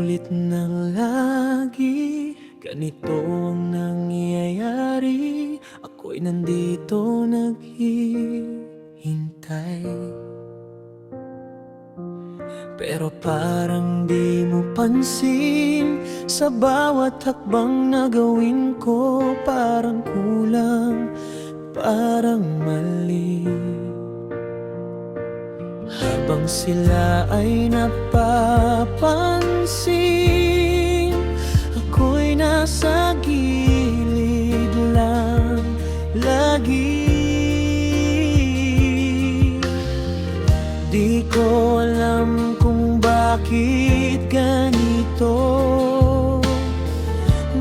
Paulit-ulit ng lagi, ganito ang nangyayari. Ako'y nandito naghihintay, pero parang di mo pansin. Sa bawat hakbang na gawin ko, parang kulang, parang mali. Habang sila ay napapansin, ako'y nasa gilid lang lagi. Di ko alam kung bakit ganito.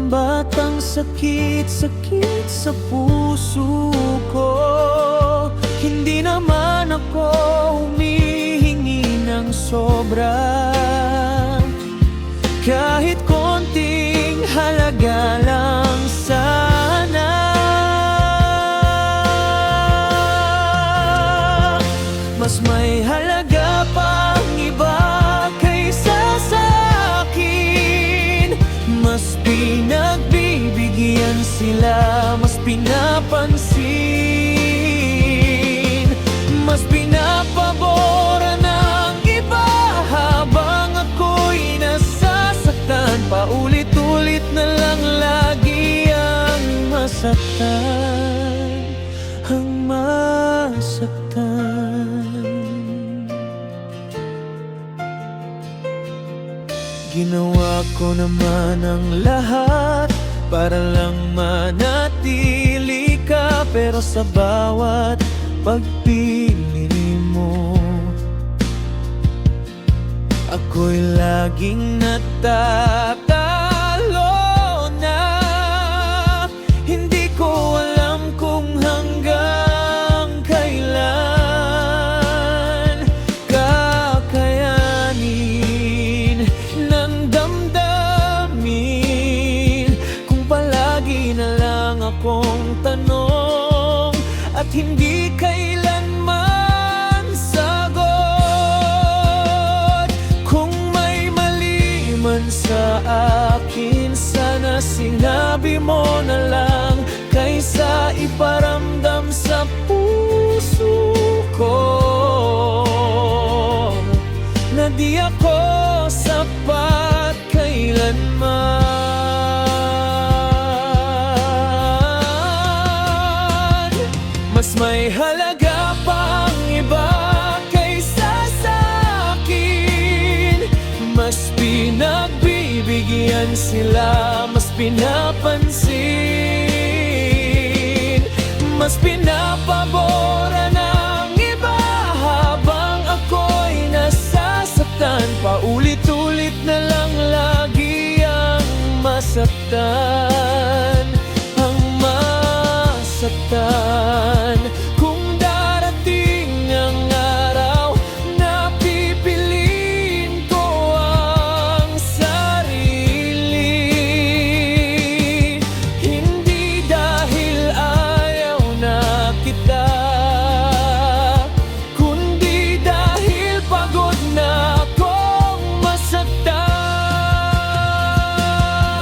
Ba't ang sakit-sakit sa puso ko? Hindi naman ako humihingi ng sobra, kahit konting halaga lang sana. Mas may halaga pang iba kaysa sa akin. Mas pinagbibigyan sila, mas pinapansin, mas pinapabora ng iba, habang ako'y nasasaktan. Paulit-ulit na lang lagi ang masaktan, ang masaktan. Ginawa ko naman ang lahat para lang manatili ka, pero sa bawat pagpili mo, ako'y laging natatalo na. Hindi ko alam kung hanggang kailan kakayanin ng damdamin, kung palagi na lang akong tanong at hindi kailanman sagot. Kung may mali man sa akin, sana sinabi mo na lang, kaysa iparamdam sa puso ko na di ako sapat kailanman. Mas may halaga pang iba kaysa sa akin. Mas pinagbibigyan sila, mas pinapansin, mas pinapabora ng iba, habang ako'y nasasaktan. Paulit-ulit na lang lagi ang masaktan, ang masaktan. Kung darating ang araw na pipiliin ko ang sarili, hindi dahil ayaw na kita, kundi dahil pagod na akong masaktan.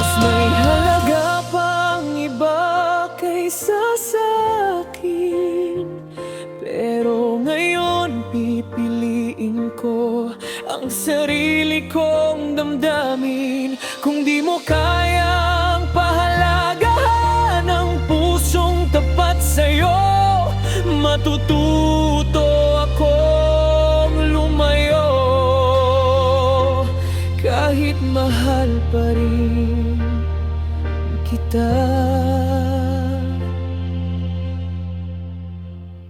Mas may halaga pang iba kaysa sa akin, pero ngayon pipiliin ko ang sarili kong damdamin. Kung di mo kayang pahalagahan ang pusong tapat sa'yo, matututo akong lumayo, kahit mahal pa rin kita.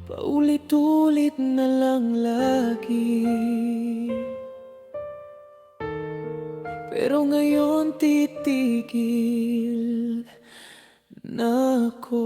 Paulit-ulit na lang lagi, pero ngayon titigil na ako.